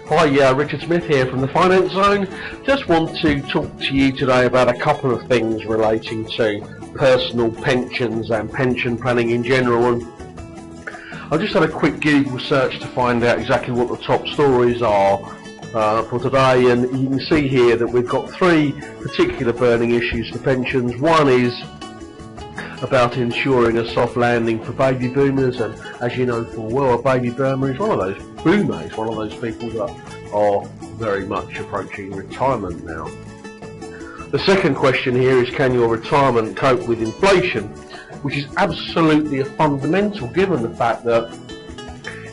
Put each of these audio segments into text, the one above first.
Hi, Richard Smith here from the Finance Zone. Just want to talk to you today about a couple of things relating to personal pensions and pension planning in general. And I just had a quick Google search to find out exactly what the top stories are for today, and you can see here that we've got three particular burning issues for pensions. One is about ensuring a soft landing for baby boomers, and as you know full well, a baby boomer is one of those people that are very much approaching retirement now. The second question here is, can your retirement cope with inflation, which is absolutely a fundamental given the fact that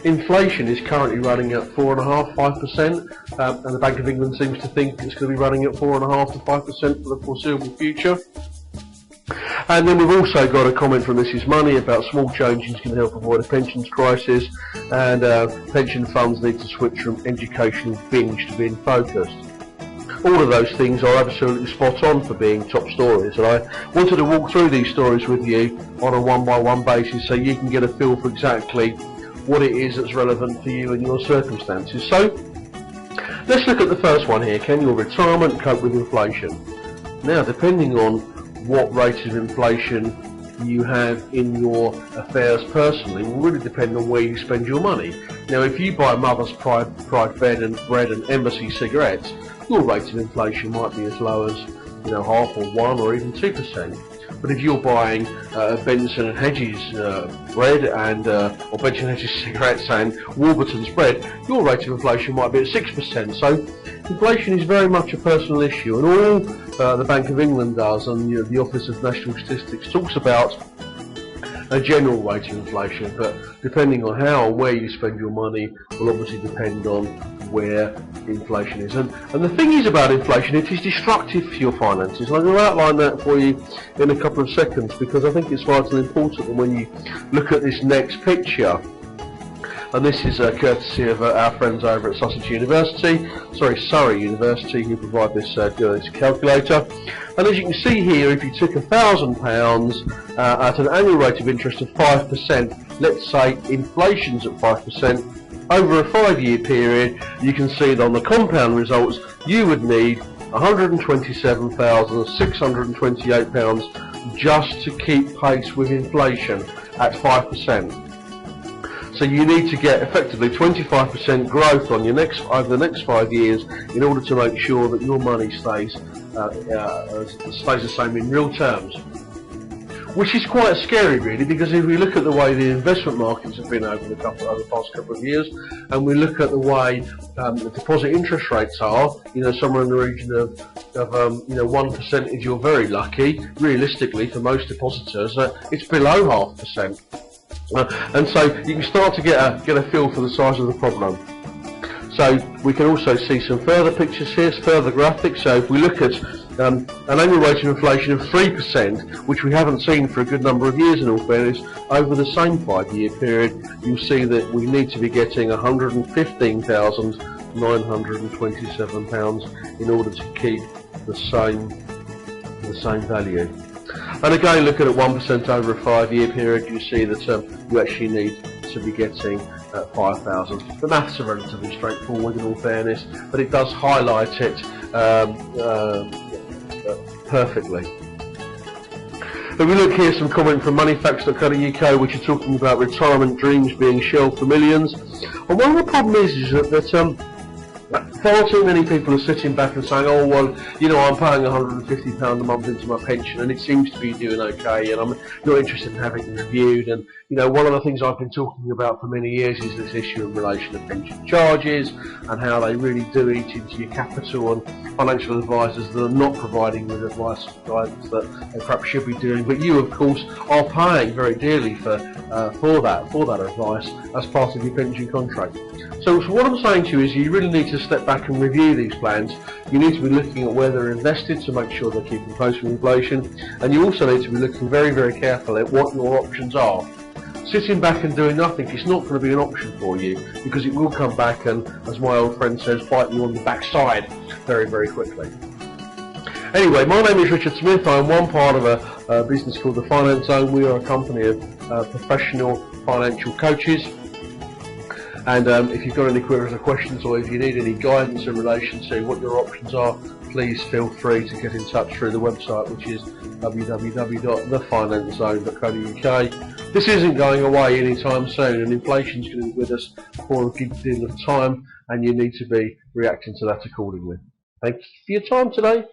inflation is currently running at 4.5–5%, and the Bank of England seems to think it's going to be running at 4.5 to 5% for the foreseeable future. And then we've also got a comment from Mrs. Money about small changes can help avoid a pensions crisis, and pension funds need to switch from educational binge to being focused. All of those things are absolutely spot on for being top stories, and I wanted to walk through these stories with you on a one-by-one basis so you can get a feel for exactly what it is that's relevant for you and your circumstances. So let's look at the first one here. Can your retirement cope with inflation? Now, depending on what rate of inflation you have in your affairs personally will really depend on where you spend your money. Now, if you buy Mother's Pride bread and Embassy cigarettes, your rate of inflation might be as low as half or 1 or even 2%. But if you're buying Benson and Hedges bread and or Benson and Hedges cigarettes and Warburton's bread, your rate of inflation might be at 6%. So inflation is very much a personal issue, and all the Bank of England does, and the Office of National Statistics talks about a general rate of inflation, but depending on how and where you spend your money will obviously depend on where inflation is. And the thing is about inflation, it is destructive for your finances. I'm going to outline that for you in a couple of seconds, because I think it's vitally important that when you look at this next picture, and this is courtesy of our friends over at Surrey University, who provide this calculator. And as you can see here, if you took £1,000 at an annual rate of interest of 5%, let's say inflation's at 5%, over a 5-year period, you can see that on the compound results, you would need £127,628 just to keep pace with inflation at 5%. So you need to get effectively 25% growth on your over the next 5 years in order to make sure that your money stays the same in real terms. Which is quite scary, really, because if we look at the way the investment markets have been over the past couple of years, and we look at the way the deposit interest rates are, somewhere in the region of 1% if you're very lucky. Realistically, for most depositors, it's below 0.5%. And so you can start to get a feel for the size of the problem. So we can also see some further pictures here, further graphics. So if we look at an annual rate of inflation of 3%, which we haven't seen for a good number of years in all fairness, over the same 5-year period, you'll see that we need to be getting £115,927 in order to keep the same value. And again, looking at 1% over a 5-year period, you see that you actually need to be getting 5,000. The maths are relatively straightforward in all fairness, but it does highlight it perfectly. If we look here, some comment from moneyfacts.co.uk, which are talking about retirement dreams being shelved for millions. And one of the problems is that far too many people are sitting back and saying, oh well, I'm paying £150 a month into my pension and it seems to be doing okay, and I'm not interested in having it reviewed. And one of the things I've been talking about for many years is this issue in relation to pension charges and how they really do eat into your capital, and financial advisors that are not providing the advice and guidance that they perhaps should be doing, but you of course are paying very dearly for that advice as part of your pension contract. So what I'm saying to you is you really need to step back and review these plans. You need to be looking at where they're invested to make sure they're keeping pace with inflation, and you also need to be looking very, very carefully at what your options are. sitting back and doing nothing, it's not going to be an option for you, because it will come back and, as my old friend says, bite you on the backside very, very quickly. Anyway, my name is Richard Smith. I'm one part of a business called The Finance Zone. We are a company of professional financial coaches. And if you've got any queries or questions, or if you need any guidance in relation to what your options are, please feel free to get in touch through the website, which is www.thefinancezone.co.uk. This isn't going away anytime soon, and inflation's going to be with us for a good deal of time, and you need to be reacting to that accordingly. Thank you for your time today.